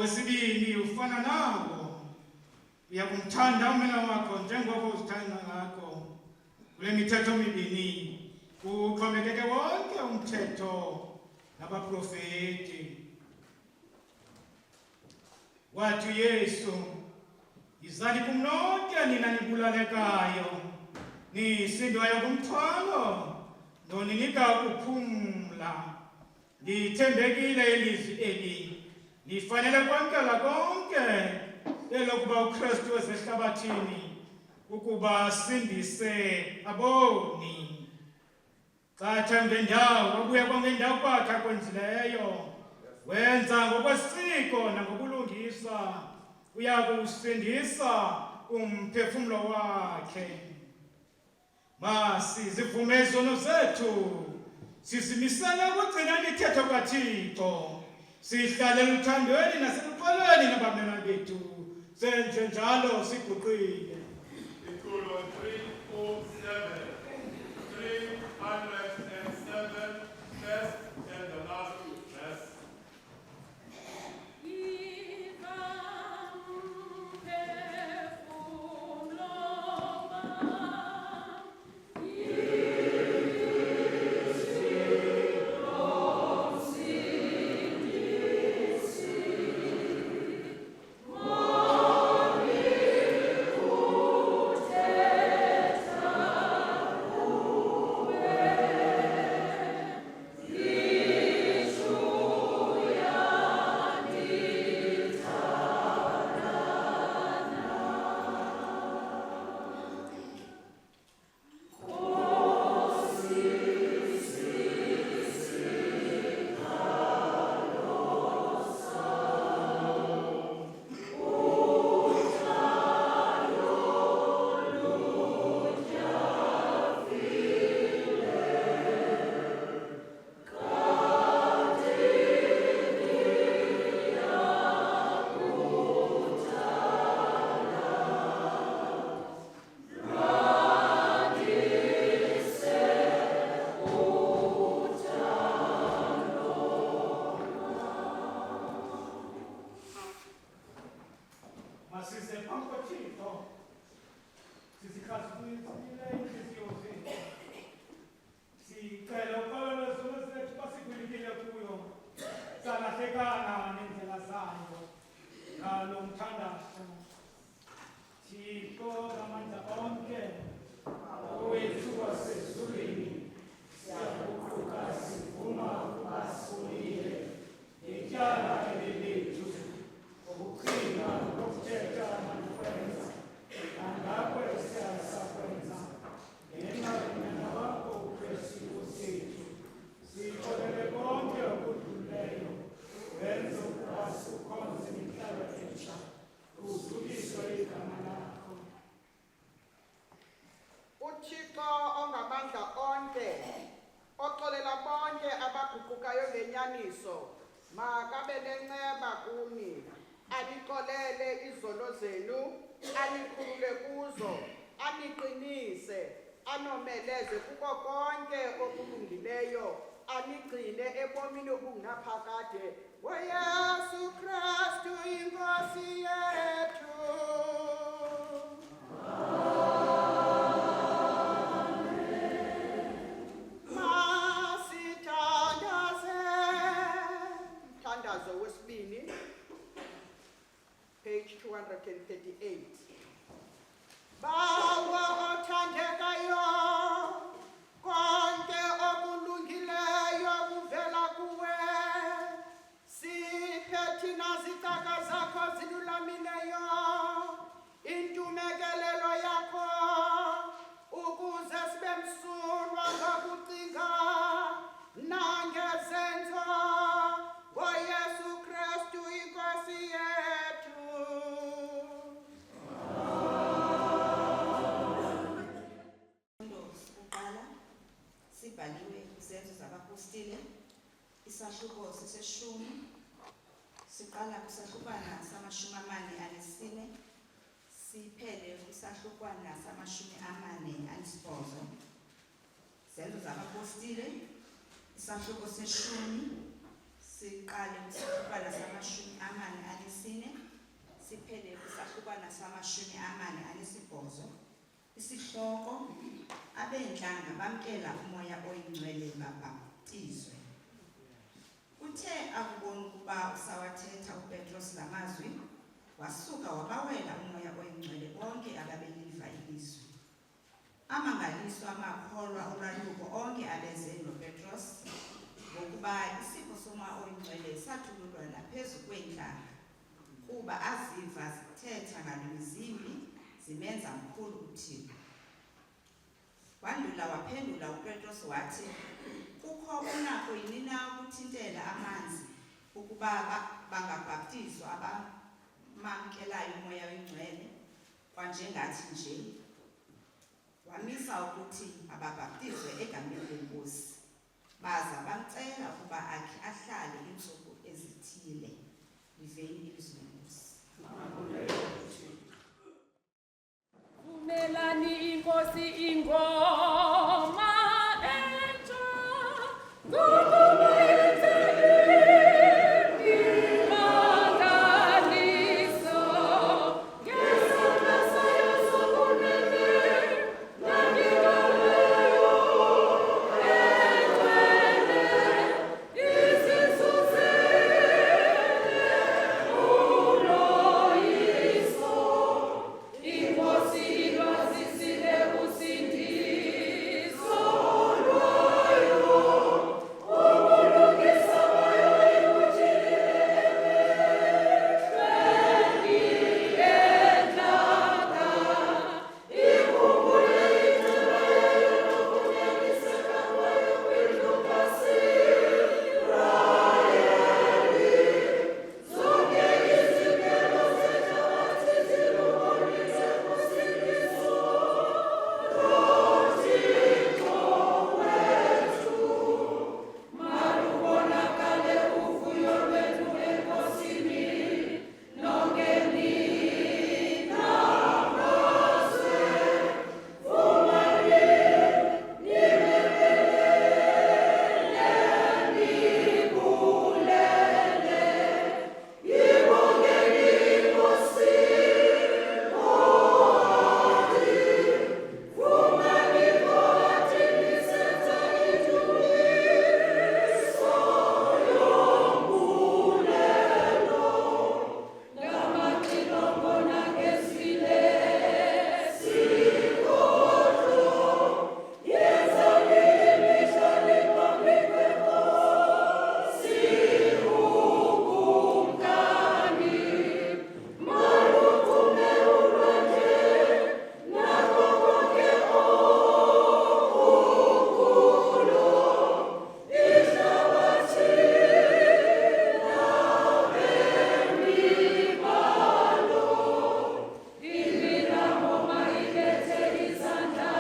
Okwesibini, ufana nawo. Uyakumthanda ummelwane wakho njengoko uzithanda ngakho. Kule mithetho mibini kuxhomekeke wonke umthetho nabaprofeti. Wathi uYesu, yizani kum nonke nina nibulalekayo, nisindwayo kumthwalo, noninika ukuphumla. Lithembekile ilizwi eli, lifanele kwamkela konke elokuba uKristu wasehlabathini ukuba sindise aboni. Xatha ngendawo, wabuya kwangendawo kwakhe akwenzileyo, wenza ngokwesiko nangokulungisa, uya kuwusindisa umphefumlo wakhe. Masizivume izono zethu, sizimisele ukugcina imithetho kaThixo, sihlale luthandweni naseluxolweni nabammelwane bethu, senze njalo siguqile. Ikhulu 307, 307, first and the last verse. Makabe nenceba kuni, alixolele izono zenu, alikhulule kuzo, aniqinise, anomeleze kuko konke okulungileyo, anigcine ebomini obungaphakade. NgoYesu Kristu iNkosi yethu. Page 238. Bawa othandekayo, konke okulungileyo kuvela kuwe. Siphe thina zicaka zakho zilulamileyo, intumekelelo yakho, ukuze sibe msulwa ngokucinga nangezenzo. NgoYesu Kristu iNkosi yethu. Uqala sibhaliwe izenzo zabapostile, isahluko seseshumi, siqala kusahlukwana sama-44, siphele kusahlukwana sama-48. Zenzo zabapostile, isahluko seshumi, siqale kwisahlukwana samashumi amane anesine siphele kwisahlukwana samashumi amane anesibhozo. Isihloko abeentlanga bamkela umoya oyingcwele babhaptizwe. Uthe akubona ukuba usawathetha uPetros la mazwi, wasuka wabawela umoya oyingcwele bonke ababeliva ilizwi. Amangaliswa amakholwa olwaluko onke abeze noPetros ngokuba isipho somoya oyingcwele sathululwa naphezu kweentlanga, kuba aziva zithetha ngalwimi zimbi zimenza mkhulu uThixo. Wandula waphendula uPetros wathi, kukho unako yini na ukuthintela amanzi ukuba bangabhaptizwa abamamkelayo umoya oyingcwele kwanjengathi nje? Wamisa ukuthi ababhaptizwe egameni lenkosi, baza bamcela ukuba akhe ahlale iintsuku ezithile. Liveni ilizwi lenkosi. Vumelani inkosi ingoma entsha ngokuba yenze imimangaliso ngesandla sayo sokunene nangigaleyo engcwele izizuzele uloyiso. Inkosi ilwazisile usindiso lwayo, ubulungisa bayo ibujilile emehlweni entlanga. Ikhumbule inceba yayo nokunyaniseka kwayo kwindlu kaSirayeli. Zonke izigelo zehlabathi zilubonise usindiso loThixo wethu. Malubonakale uvuyo lwethu enkosini, nonke nina mazwe. Vumani nibulele, ibongeni inkosi phakathi. Vumani phakathi nisenza ijuliso yombulelo. Ngamaxilongo nangezwile sikhohlo, yenzani imihlali phambi kwenkosi ukumkani. Maluphume ulwandle nako konke okukulo, ihlabathi nabemi balo. Imilambo mayibethe izandla,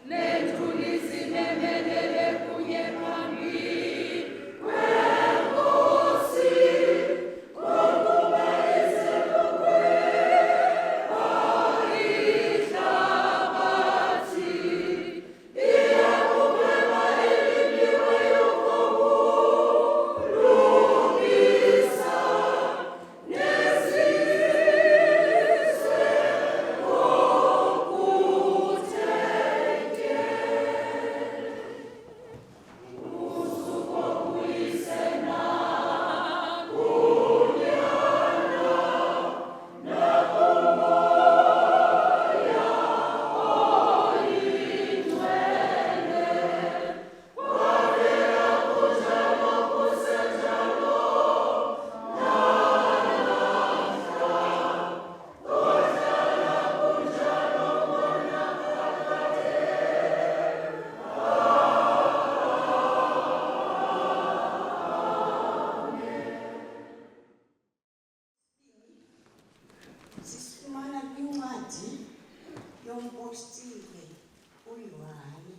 neentuli zimemelele kunye phambi kwenkosi, ngokuba iselokweba ihlabathi. Iyakuphela elimbiweyo ngobulungisa, nezizwe ngokuthenge. Usuku okuyise nakunyana nakumoya oyingcwele, kwavela kunjalo kusenjalo Sisifumana kwincwadi yompostile uYohane.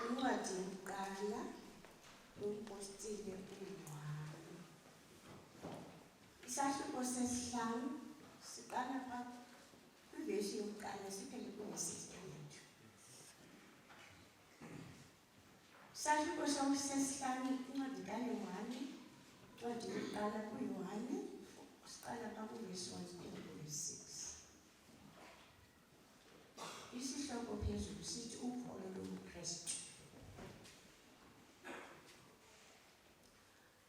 Incwadi yokuqala yompostile uYohane. Isahluko sesihlanu siqala phaa kwivesi yokuqala siphele kwivesi yesithandathu. Isahluko sesihlanu incwadi kaYohane Siqala kuYohane, siqala pha kuvesi 1 siphinde kuvesi 6. Isihloko phezulu sithi ukholo lobuKristu.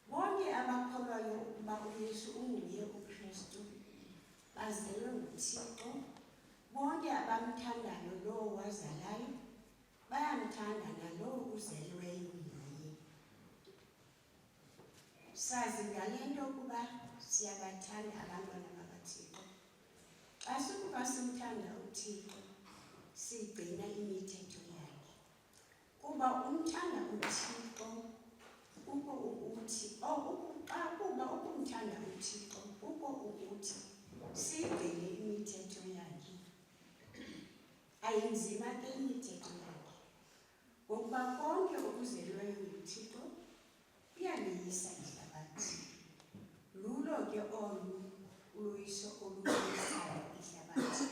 Bonke abakholwayo ukuba uYesu unguye uKristu bazelwe nguThixo. Bonke abamthandayo lowo wazalayo bayamthanda nalowo uzelweyo nguye. Sazi ngale nto ukuba siyabathanda abantwana bakaThixo. Xa sukuba simthanda uThixo, sigcina imithetho yakhe. Kuba umthanda uThixo kuko ukuthi kuba ukumthanda uThixo kuko ukuthi sigcine imithetho yakhe. Ayinzima ke imithetho yakhe, ngokuba konke okuzelweyo nguThixo uyaliyisa ihlabathi. Lulo ke olu uloyiso oluyisayo ihlabathi,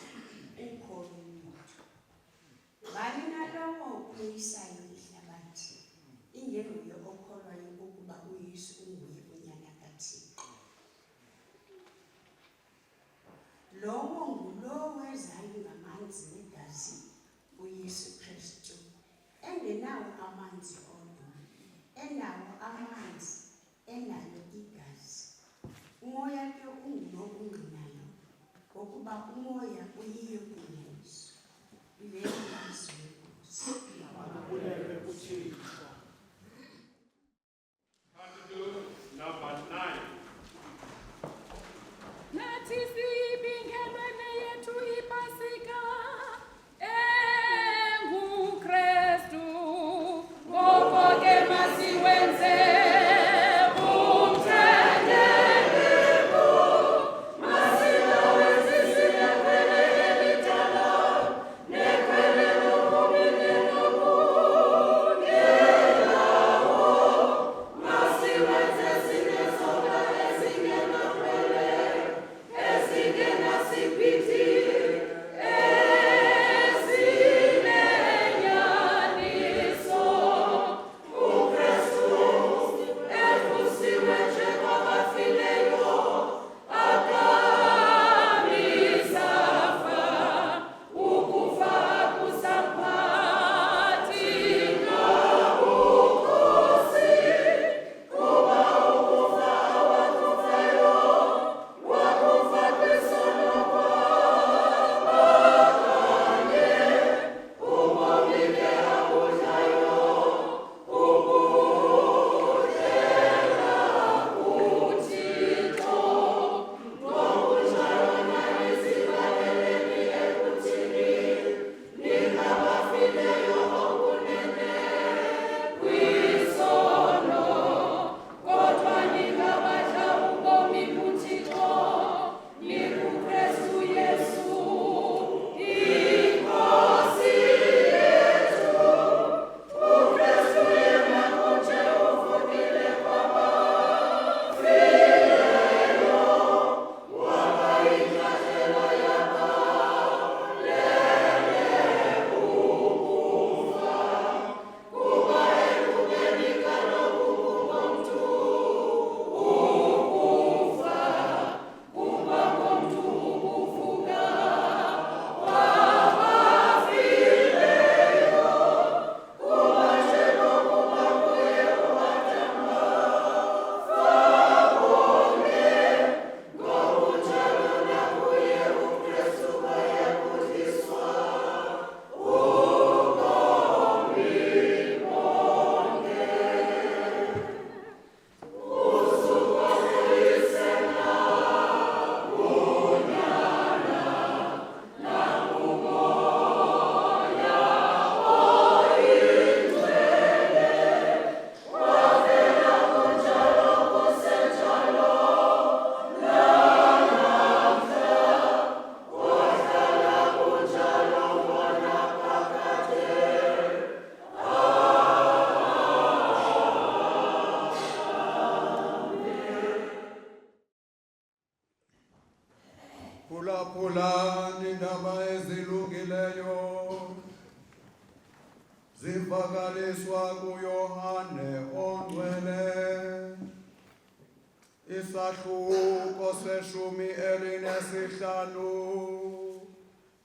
ukholo lwethu. Ngani nalowo uloyisayo ihlabathi ingenguye okholwayo ukuba uYesu unguye unyana kaThixo. Lowo ngulowo wezayo ngamanzi negazi, uYesu Kristu, engenawo amanzi odwa, enawo amanzi, enayo igazi. Umoya ke ungulo ungqinayo, ngokuba umoya uyiyo inyaniso. Liveli ilizwi lenkosi. Makabuleke kuThixo. Continue number 9. Nathi sibingelwe yethu iPasika enguKristu. Ngoko ke masiwenze umthandelo, masiwenze siyakwele elitalo, nekwele lokumile nokungelawo, masiwenze sinesonga esingenakwele, esingenasiphiti, esinenyaniso. uKristu evusiwe njengabafileyo, akamisafa, ukufa akusamphathi ngabukhosi, kuba ukufa awakufayo wakufa kwisono kwabakanye, ubomi ke abudlayo ubudlela kuThixo. Ngokunjalo nani zibaleleni ekuthini ningabafileyo okunene kwisono, kodwa ningabadla ubomi kuThixo nikuKristu Yesu iNkosi yethu. uKristu yena kunje uvukile kwabafileyo, waba yinyathelo yabalele ukufa, kuba ekubeni kaloku kungomntu ukufa, kuba ngomntu ukuvuka kwabafileyo, kuba nje nokuba kuye uAdam wafabonke, ngokunjalo nakuye uKristu waya kudliswa ubomi bonke. Usuka kuyisela unyana nakumoya oyingcwele, wavela kunjalo kusenjalo nanamhla, wahlala kunjalo ngonaphakade. Phulaphulani indaba ezilungileyo zivakaliswa kuYohane oNgcwele. Isahluko seshumi elinesihlanu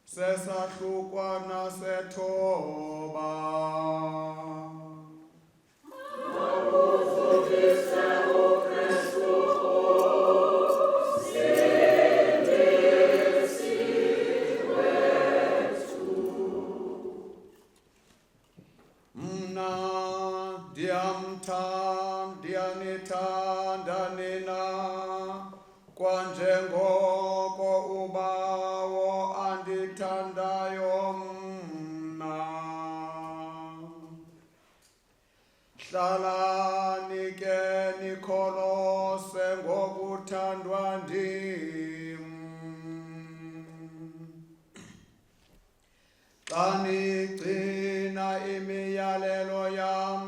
sesahlukwana sethoba. Mna ndiyanithanda nina kwanjengoko ubawo andithandayo mna. Hlalani ke nikholose ngokuthandwa ndim. Xa nigcina imiyalelo yam,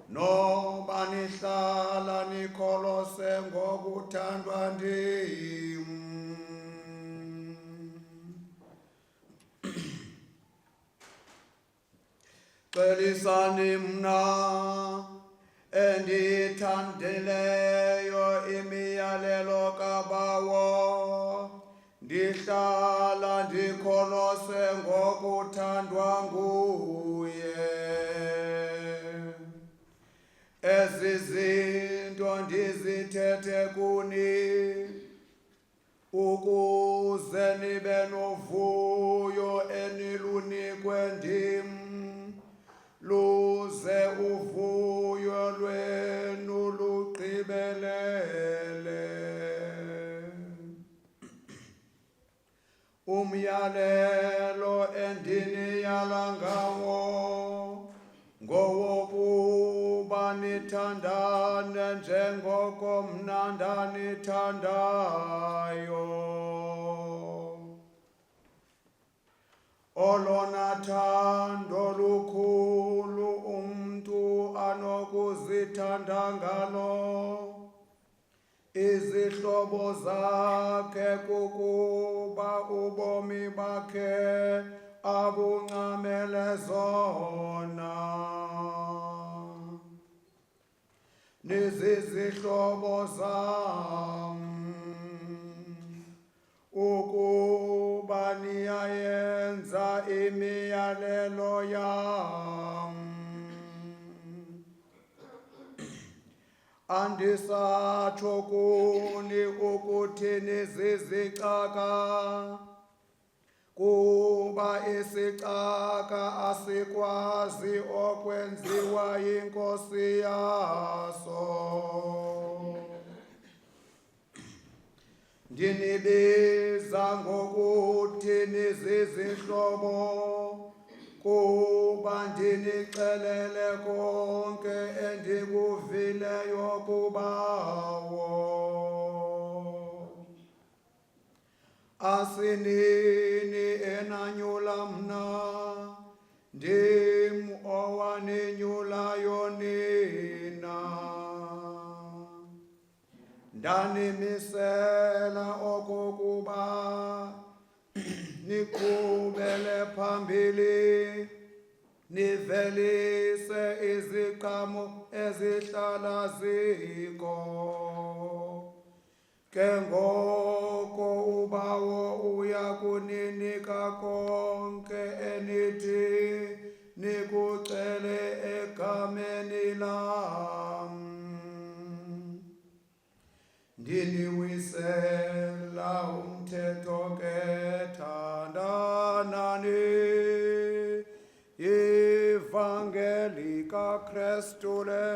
noba nihlala nikholose ngokuthandwa ndim. Celisani mna endiyithandileyo imiyalelo kaBawo, ndihlala ndikholose ngokuthandwa nguye. Ezi zinto ndizithethe kuni ukuze nibe novuyo enilunikwe ndim, luze uvuyo lwenu lugqibelele. Umyalelo endiniyala ngawo ngowokuba nithandane njengoko mna ndanithandayo. Olona thando lukhulu umntu anokuzithanda ngalo izihlobo zakhe kukuba ubomi bakhe abuncamele zona. Nizizihlobo zam ukuba niyayenza imiyalelo yam. Andisatsho kuni ukuthi nizizicaka, kuba isicaka asikwazi okwenziwa yinkosi yaso. Ndinibiza ngokuthi nizizihlobo, kuba ndinixelele konke endikuvileyo kuBawo. Asinini enanyula mna, ndim owaninyulayo nina. Ndanimisela okokuba niqhubele phambili, nivelise iziqhamo ezihlala zikho. Ke ngoko uBawo uya kuninika konke enithi nikucele egameni lam. Ndiniwisela umthetho ke thandanani, ivangeli kaKrestu le.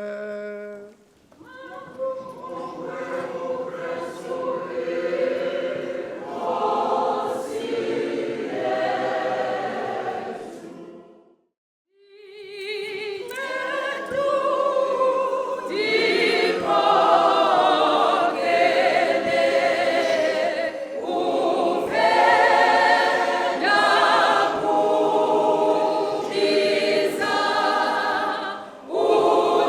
Oh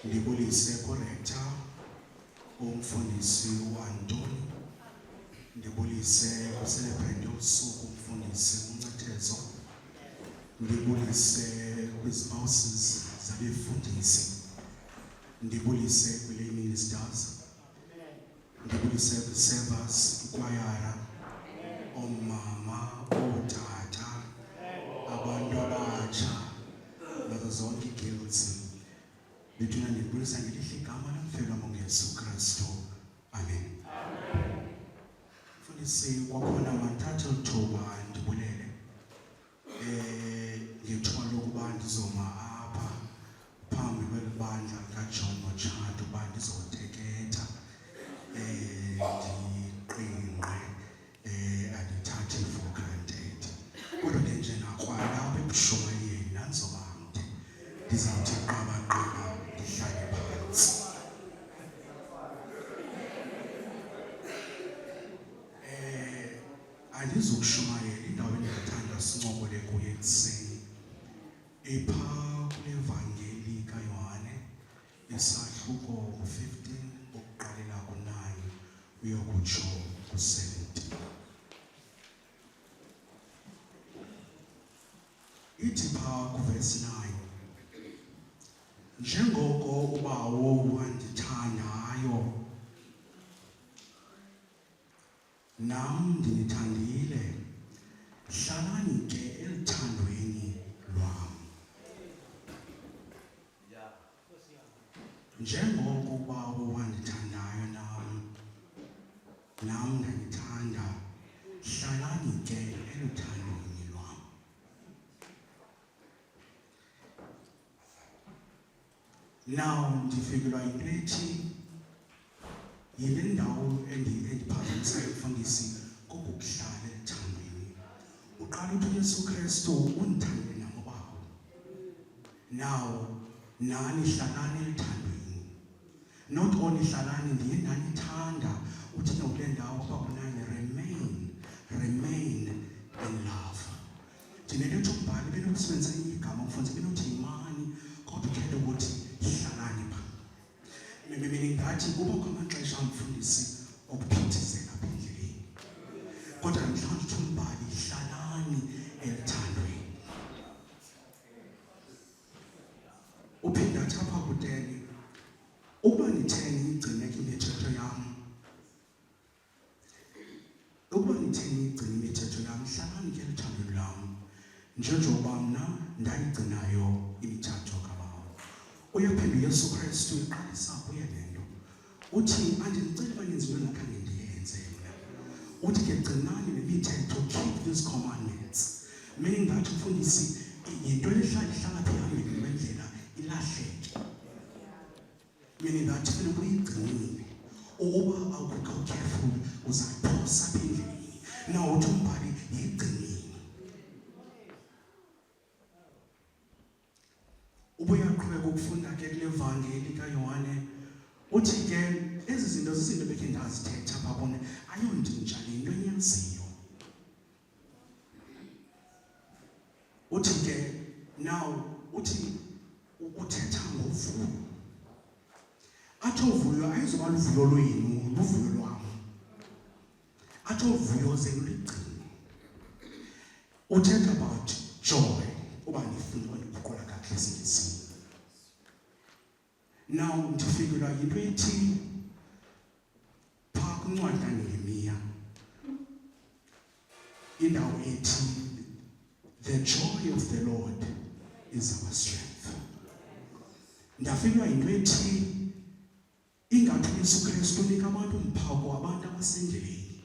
Ndibulise corrector umfundisi uAntoni. Ndibulise celebrate usuku umfundisi uNcethezo. Ndibulise kwispouses zabefundisi. Ndibulise kwilay ministers. Ndibulise kwiservers, ikwayara, omama, otata, abantu abatsha, nazo zonke iguilds. Bethuna ndibulisa ngelihle igama lomfelo mongeyesu Kristu. Amen. Mfundisi kwakhona mathatha ithuba ndibulele. Ngethuba lokuba ndizoma apha phambi kwelibandla likaJohn Motshato uba ndizoteketha ndiqingqe andithathe for granted. Kodwa ke nje nakwala apha ebushumayeni nandizoba mde ndizawuthi qabaqaba ndihlale phantsi. Andizukushumayela indawo endingathanda sincokole kuyo ekuseni ephaa kule vangeli kaYohane isahluko 15 ukuqalela ku9 uyokutsho ku17. Ithi phaa kuvesi 9, njengoko ubawo wandithandayo nam ndinithandile, hlalani ke elithandweni lwam. Njengoko ubawo wandithandayo nam ndanithanda, hlalani ke elithandweni lwam. Now ndifikelwa yinto ethi yile ndawo endiphazamisayo mfundisi kokukuhlala elithandweni. Uqala uthi uYesu Kristu undithandile namobawo. Now nani hlalani elithandweni. Not only hlalani ndiye ndanithanda uthi nokule ndawo kwakunani remain in love. Ndinento umbhali benokusebenzisa igama mfundisi benothi yimani kodwa ukhethe ukuthi hlalani pha. Meaning that kuba kwamaxesha mfundisi okuphithizela apha endleleni. Kodwa namhlanje uthi umbhali hlalani elithandweni. Uphinda athi apha ku10, ukuba nitheni igcine ke imithetho yam. Ukuba nitheni igcine imithetho yam, hlalani ke elithandweni lam, njengoba mna ndayigcinayo imithetho kaBaba. Uyaphinda uYesu Kristu iqalisa kuye le nto. Uthi andiceli baninzi into engakhange ndiyenze mna. Uthi ke gcinani le mithetho, keep these commandments. Meaning that mfundisi yinto ehlala phambili kwendlela ilahleke. Meaning that funeka uyigcinile. Ukuba awukho careful uzayiphosa apha endleleni. Now uthi umbhali yigcinile. Ubuye aqhubeka ukufunda ke kule vangeli kaYohane. Uthi ke ezi zinto zizinto bekhe ndazithetha apha bona ayondintsha le nto enyenziyo. Uthi ke now uthi uthetha ngovuyo. Athi uvuyo ayizoba luvuyo lwenu, luvuyo lwam. Athi uvuyo zeluligcine. Uthetha about joy. Uba ndifuna ukuqola kahle isingisi. Now ndifikelwa yinto ethi phaa kwincwadi kaNehemiya indawo ethi the joy of the Lord is our strength. Ndafikelwa yinto ethi ingathi uYesu Kristu unika abantu umphako abantu abasendleleni.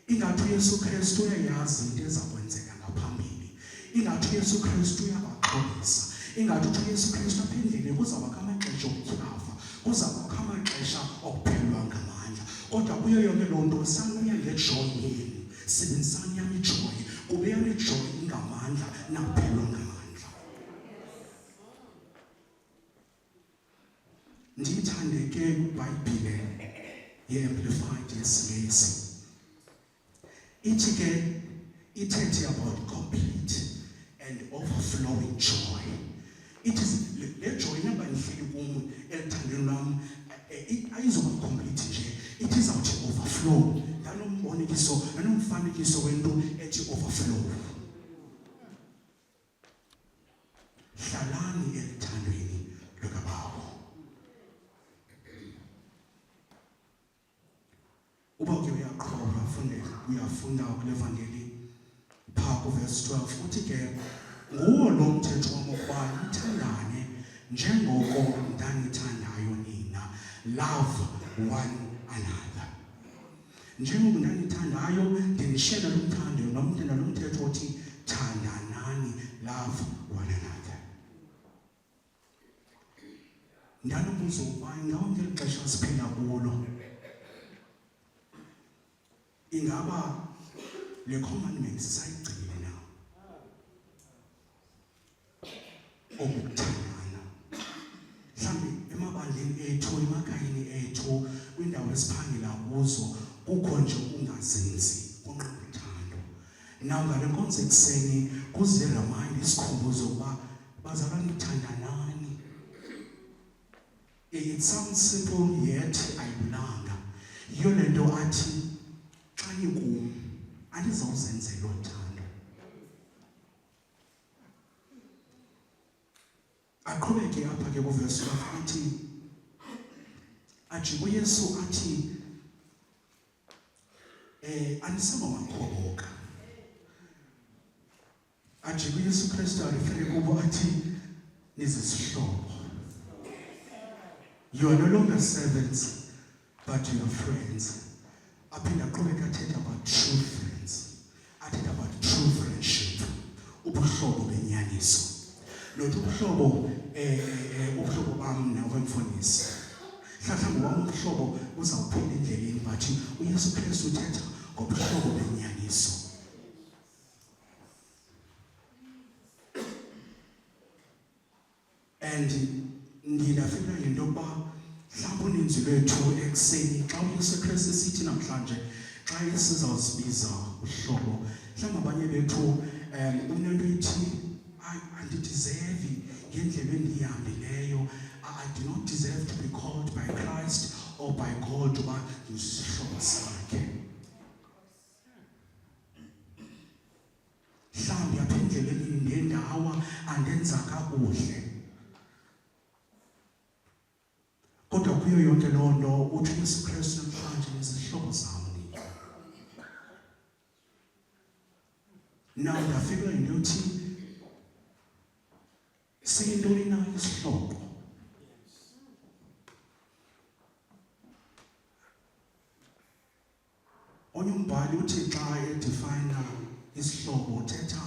Ingathi uYesu Kristu uyayazi into ezakwenzeka ngaphambili. Ingathi uYesu Kristu uyabaxhobisa. Ingathi uYesu Kristu apha endleleni kuzawubakho amaxesha okutyhafa, kuzawubakho amaxesha okuphelelwa ngamandla. Kodwa kuyo yonke loo nto sanuya ngejoy yenu, sebenzisani yam ijoy, kube yam ijoy ingamandla nakuphelelwa ngamandla. Ndiyithande ke kwibhayibhile ye-Amplified yesiNgesi. Ithi ke ithethe about complete and overflowing joy. It is le joy naba nihleli kum overflow. Nanomfanekiso wento ethi overflow. Hlalani elithandweni lukaBawo. Uba ke uyaqhubha uyafunda kulevangeli phaa verse 12 uthi ke nguwo lo mthetho wam ukuba nithandane njengoko ndanithandayo nina. Love one another. Njengoko ndanithandayo ndinishiyela lo mthando nomntana lo mthetho othi thandanani. Love one another. Ndanobuza ukuba ingawa ngeli xesha siphila kulo ingaba le commandment sisayigcinile na? Okuthandana. Mhlawumbi emabandleni ethu, emakhayeni ethu, kwindawo esiphangela kuzo kukho nje ukungazinzi kunqongothando. Naw ngale nkonzo ekuseni kuziremayinde isikhumbuzo ukuba bazalwane thandanani. It sounds simple yet ayibulanga. Yiyo le nto athi xa nikum andizawuzenzela uthando. Aqhubeke apha ke kuverse 12 athi uYesu athi anisaba makhoboka. Athi uYesu Kristu arefere kubo athi nizisihlobo. You are no longer servants, but you are friends. Aphinda aqhubeka athetha about true friends. Athetha about true friendship. Ubuhlobo benyaniso. Lothi ubuhlobo ubuhlobo bam nawe mfundisi. Mhlawumbi wam ubuhlobo uzawuphila endleleni but uYesu Kristu uthetha ngobuhlobo benyaniso. And ndinafika yinto yokuba mhlawumbi uninzi lwethu ekuseni xa uYesu Kristu esithi namhlanje xa esizawuzibiza uhlobo mhlawumbi abanye bethu unento ithi andideserve ngendlela endiyihambileyo. I do not deserve to be called by Christ or by God uba ndisihlobo sakhe. Mhlawumbi apha endleleni nendawo andenza kakuhle. Kodwa kuyo yonke loo nto uthi uYesu Kristu namhlanje nezihlobo zam nina. Naw ndafika yinto yokuthi siyintoni na isihlobo? Onye umbhali uthi xa edefina isihlobo uthetha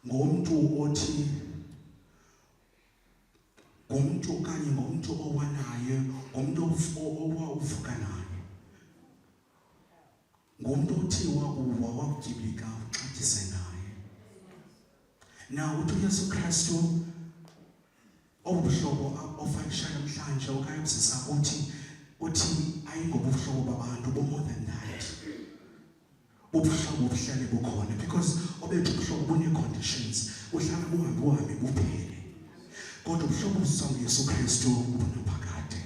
ngomntu othi ngomntu okanye ngomntu owanayo, ngomntu owawuvuka naye, ngomntu othi wakutyibilika uxathise naye. Na uthi uYesu Kristu obu buhlobo ofanishayo namhlanje okanye busisa uthi ayingobuhlobo babantu bo more than that. Ubuhlobo buhlale bukhona because obethu ubuhlobo bune-conditions. Uhlala buhambe buphele. Kodwa ubuhlobo busiswa nguYesu Kristu bunaphakade.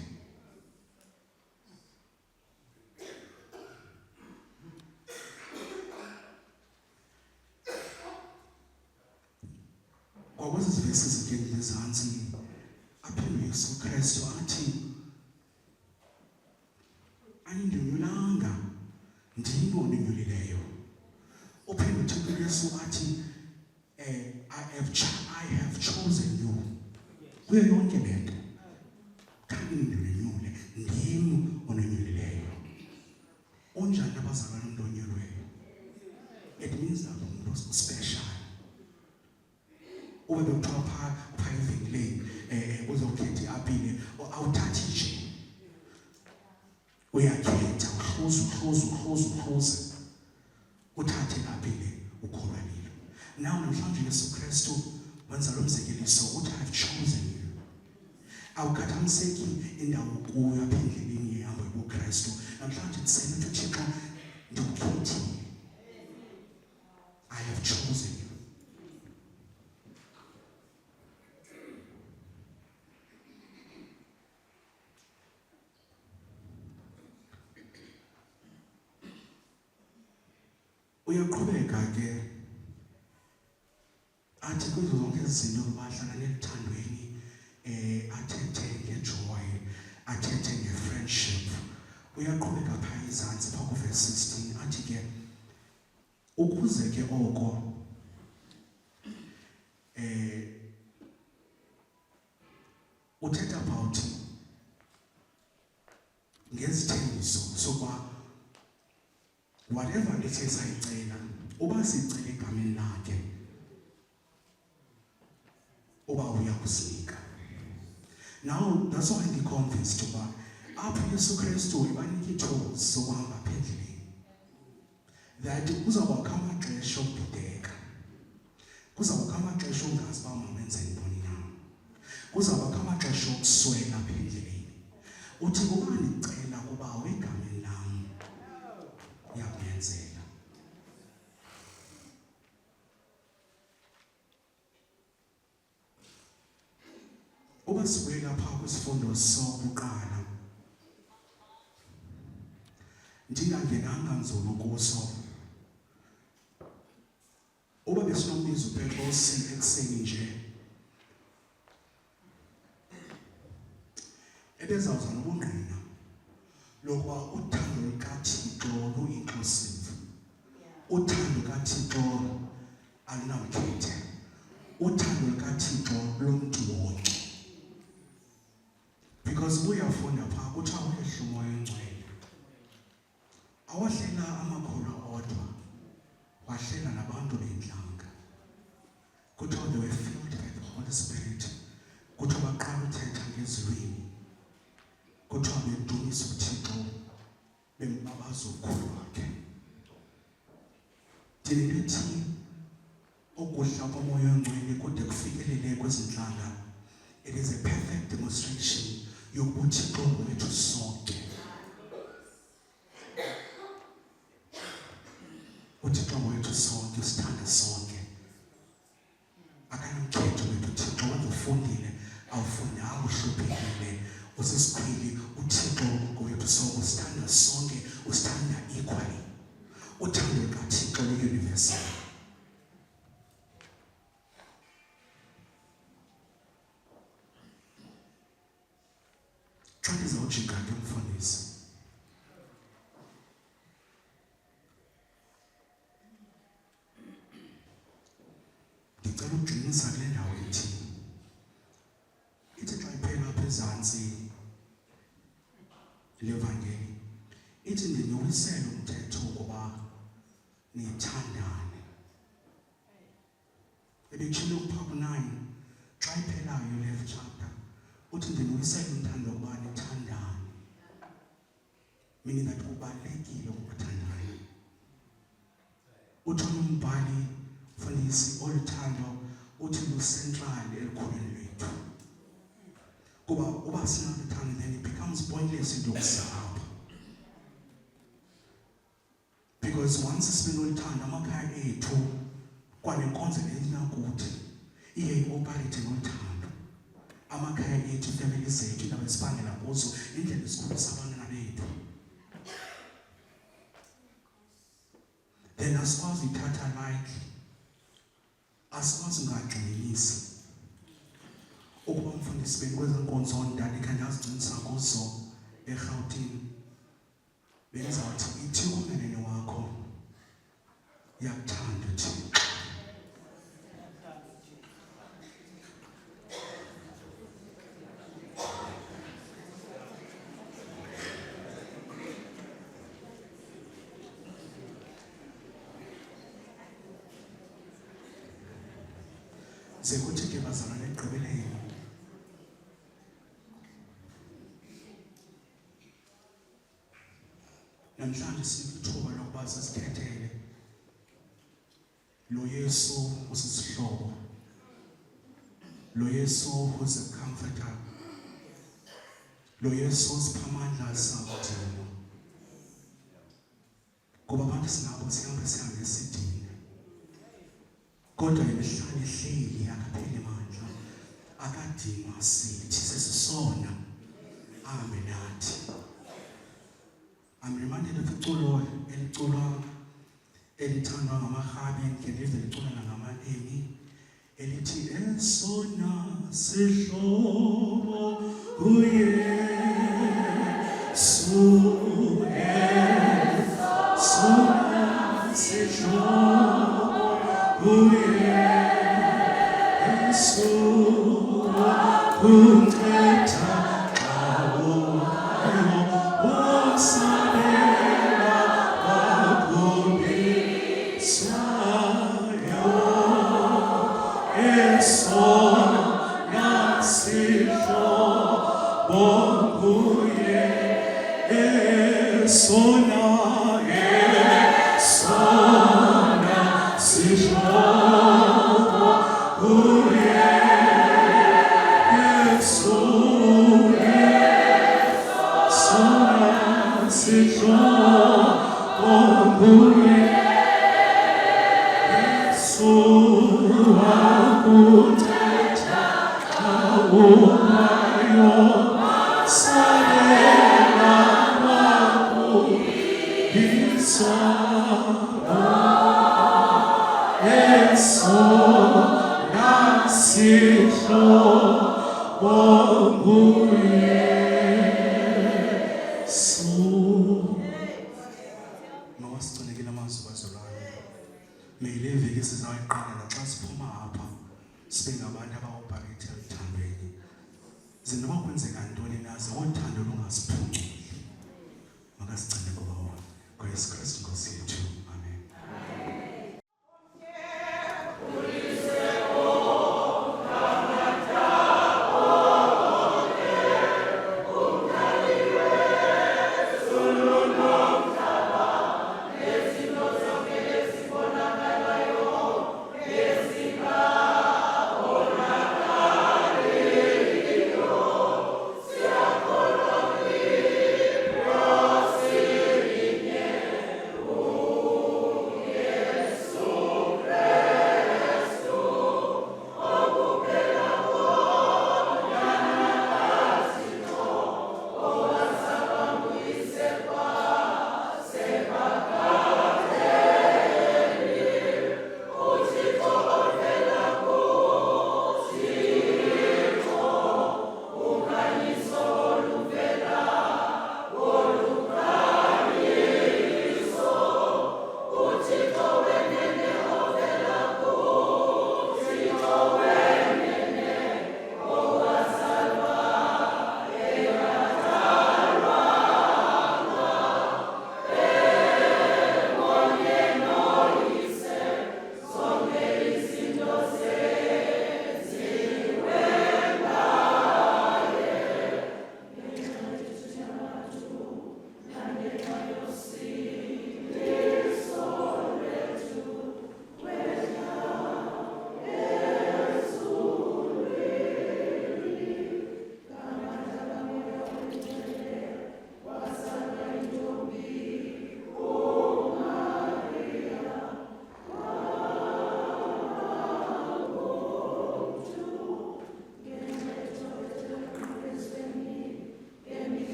Kwakwezi zivesi zikendile ezantsi aphinde uYesu Kristu athi ayindinyulanga ndiyimo ondinyulileyo. Uphinde uthi uYesu athi I have chosen you. Kuyo yonke le nto khange nindinyule ndim ononyulileyo. Unjani abazalwane umntu onyulweyo? It means that umuntu special. Ube bekuthiwa phaa evenkileni uzokhetha iapile awuthathi nje. Uyakhetha uhluze uthathe iapile ukholwa lilo. Naw namhlanje uYesu Kristu wenza lo mzekeliso uthi I have chosen you. Awukhathaliseki indawo kuyo apha endleleni ehamba kuKristu. Namhlanje ndisele uthi Thixo ndikukhethile. I have chosen you. uyaqhubeka ke athi kuzo zonke izinto bahlala nelithandweni athethe ngejoy athethe ngefriendship uyaqhubeka phaya izantsi phaa kuverse 16 athi ke ukuze ke oko uthetha about ngezithembiso sokuba whatever ethe sayicela uba sicela egameni lakhe uba uyakusinika. Now that's why I'm convinced uba apho Yesu Kristu ibanike i-tools sokuhamba apha endleleni that kuzawubakho amaxesha okubhideka, kuzawubakho amaxesha ongazi uba mamenze ntoni na, kuzawubakho amaxesha okuswela apha endleleni. Uthi kuba ndicela kuba wegameni lam uyakumenzela. Uba sibuyela phaa kwisifundo sokuqala ndingangenanga nzulu kuso, uba besinombiza uPetros ekuseni nje ebezawuza nobungqina lokuba uthando lukaThixo lu-inclusive, uthando lukaThixo alunamkhethe, uthando lukaThixo lomntu wonke. Because uyafunda phaa kuthiwa wehla umoya oyingcwele, awahlela amakholwa odwa, wahlela nabantu beentlanga. Kuthiwa they were filled by the Holy Spirit, kuthiwa baqala uthetha ngezilwimi, kuthiwa bedumisa uThixo bembabaza ubukhulu bakhe. Ndinelithi ukuhla komoya oyingcwele kude kufikelele kwezintlanga, it is a perfect demonstration yokuba uThixo wethu sonke. uThixo wethu sonke usithanda sonke, akanamkhetho wethu uThixo. Wenza ufundile awufundanga uhluphekile usisikhwili, uThixo ngowethu sonke usithanda sonke, usithanda equally. Uthando lukaThixo lu-universal. Xa ndizawujika ke mfundisi, ndicela ukugxinisa kule ndawo ithi xa iphela apha ezantsi levangeli ithi ndiniwisele umthetho ukuba nithandane. Ebetshilo kuphaa ku-9 xa iphelayo le chapter uthi ndiniwisele umthando ukuba nithandane, meaning that kubalulekile ukuthandana. Uthi umbhali mfundisi oluthando uthi lusentrali elikhulwini lwethu, kuba uba sinaluthando then it becomes pointless into yokusahaba. Because once sibenoluthando amakhaya ethu kwanenkonzo elinakuthi iye ioperate ngoluthando. Amakhaya ethu, ifamily zethu, indaba esibangela kuzo, indlela esikhulisa abantwana bethu, then asikwazi uyithatha like, asikwazi ungagxinisi. Ukuba mfundisi bendikweza nkonzo ndandikhe ndazigcinisa kuzo eRhawutini, bendizawuthi ithi umenene wakho yakuthanda uThixo. Ze kuthi ke bazalwane ekugqibeleni namhlanje sinethuba lokuba sizikhethele lo Yesu usisihlobo, lo Yesu who's a comforter, lo Yesu usipha amandla sakudinwa. Kuba abantu sinabo sihambe esidini, kodwa imihlala ihleli akapheli mandla, akadinwa sithi sesisona ahambe nathi. I'm reminded of iculo eliculwa elithandwa ngamarhabi ngelive licula ngama-emi elithi esona sihlobo uYesu esona sihlobo uYesu wakunceda ngawo wasabela wakubisayo esona sihlobo nguye esona sihlobo nguye esona sihlobo nguye Yesu wakuthetha umayo sabela wakubisa esona sihlobo nguye Yesu. Mawasichanekile amazwi bazalwane. Mele iveki sizayiqala naxa siphuma apha sibe ngabantu abaopharetha elithandweni. Zinoba kwenzeka ntoni na uthando lungasiphunculi. Makasicane kuba wona. KuYesu Kristu Nkosi yethu. Amen. Oh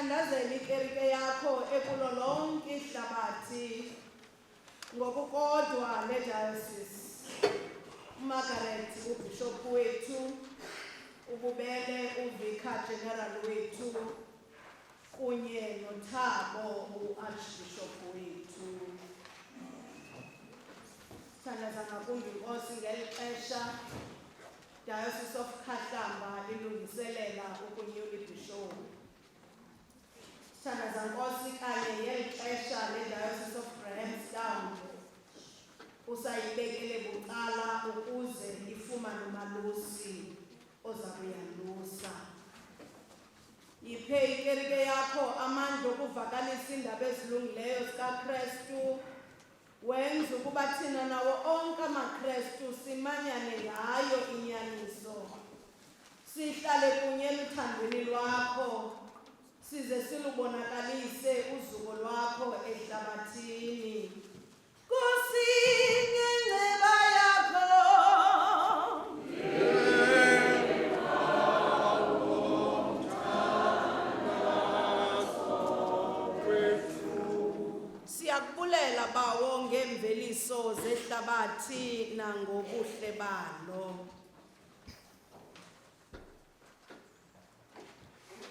Siyayithandazela ikerike yakho ekulo lonke ihlabathi ngokukodwa le diocese. Margaret uBishop wethu, ububele uVicar General wethu kunye noThabo uArchbishop wethu. Sithandaza ngakumbi inkosi ngeli xesha Diocese of Khahlamba ilungiselela ukunyula ibishop. Sithandaza nkosi kanye ngeli xesha le Diocese of Grahamstown usayibekele bucala ukuze ifumane umalusi oza kuyalusa. Yiphe ikerike yakho amandla okuvakalisa iindaba ezilungileyo zikaKrestu. Wenza ukuba thina nawo onke amaKrestu simanyane ngayo inyaniso. Sihlale kunye eluthandweni lwakho, size silubonakalise uzuko lwakho ehlabathini. Nkosi ngenceba yakho. Siyakubulela bawo ngemveliso zehlabathi nangobuhle balo.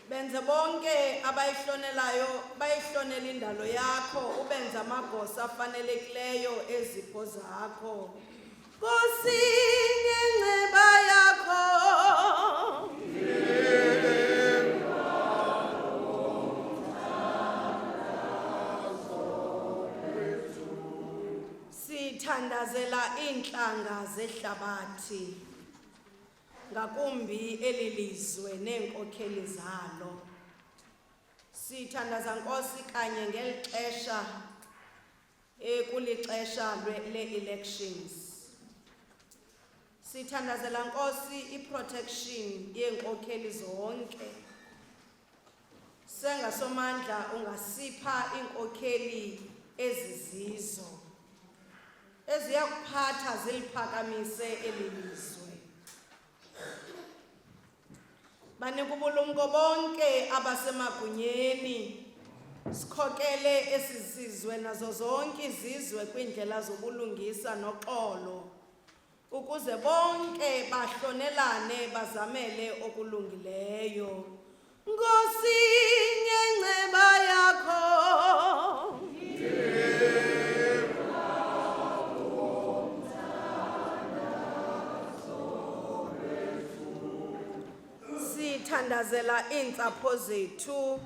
Benze bonke abayihlonelayo bayihlonela indalo yakho, ubenze amagosa afanelekileyo ezipho zakho. Nkosi ngenceba yakho. Sithandazela iintlanga zehlabathi, ngakumbi elilizwe neenkokheli zalo. Sithandaza nkosi kanye ngeli xesha kulixesha le-elections. Sithandazela nkosi i-protection yeenkokheli zonke. Sengasomandla ungasipha iinkokheli ezizizo eziyakuphatha ziliphakamise elilizwe. Banika ubulumko bonke abasemagunyeni, sikhokele esizizwe nazo zonke izizwe kwiindlela zobulungisa noxolo, ukuze bonke bahlonelane bazamele okulungileyo. Nkosi ngenceba yakho. Sithandazela iintsapho zethu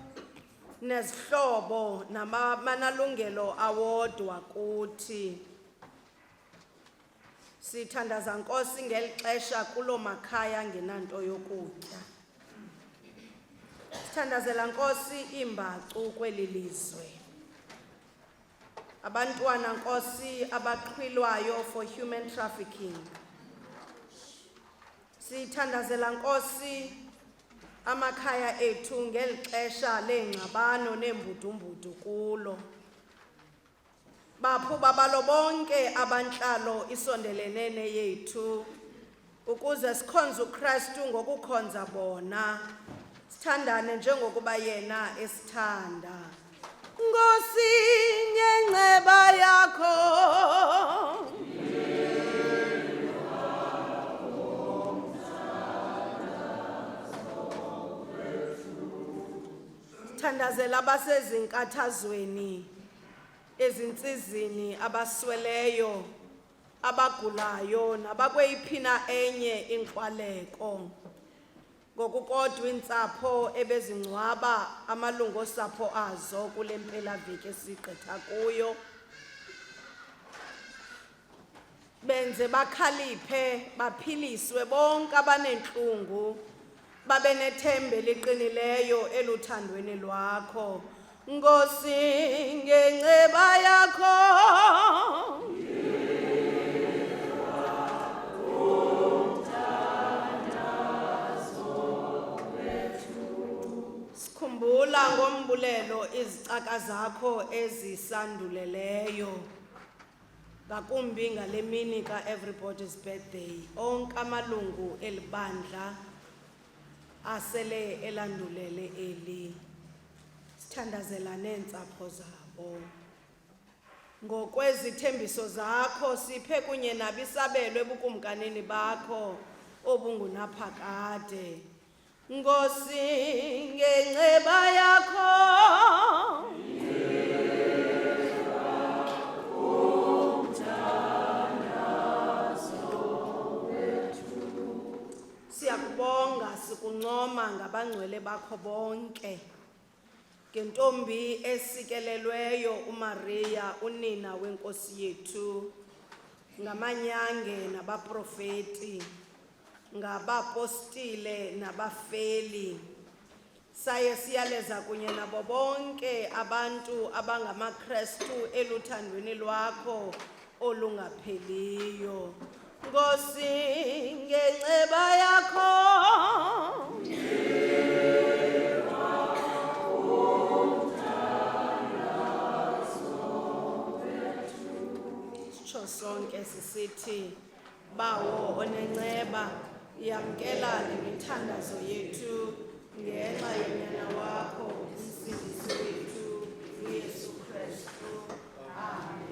nezihlobo namanalungelo awodwa kuthi. Sithandaza nkosi ngeli xesha kulo makhaya ngenanto yokutya. Sithandazela nkosi iimbacu kweli lizwe. Abantwana nkosi abaqhwilwayo for human trafficking. Sithandazela nkosi amakhaya ethu ngeli xesha leengxabano neembudumbudu kulo. Baphuba balo bonke abantlalo isondelene neyethu, ukuze sikhonze uKrestu ngokukhonza bona, sithandane njengokuba yena esithanda. Nkosi ngenceba yakho. Sithandazela abasezinkathazweni, ezinsizini, abasweleyo, abagulayo nabakweyiphina enye inkwaleko. Ngokukodwa iintsapho ebezingcwaba amalungu osapho azo kule mpelaveki esigqitha kuyo. Benze bakhaliphe, baphiliswe bonke abanentlungu, babe nethemba eliqinileyo eluthandweni lwakho. Nkosi ngenceba yakho. Sikhumbula ngombulelo izicaka zakho ezisanduleleyo, ngakumbi ngale mini ka-everybody's birthday. Onke amalungu elibandla asele elandulele eli. thandazela neentsapho zabo. Ngokwezithembiso zakho siphe kunye nabisabelo ebukumkanini bakho obungunaphakade. Nkosi ngenceba yakho siyakubonga sikuncoma ngabangcwele bakho bonke. Ngentombi esikelelweyo uMaria unina wenkosi yethu, ngamanyange nabaprofeti, ngabapostile nabafeli, saye siyaleza kunye nabo bonke abantu abangamaKrestu eluthandweni lwakho olungapheliyo. Nkosi ngenceba yakho sitsho sonke sisithi, Bawo onenceba, yamkela le mithandazo yethu ngenxa yonyana wakho umsindisi wethu uYesu Kristu. Amen.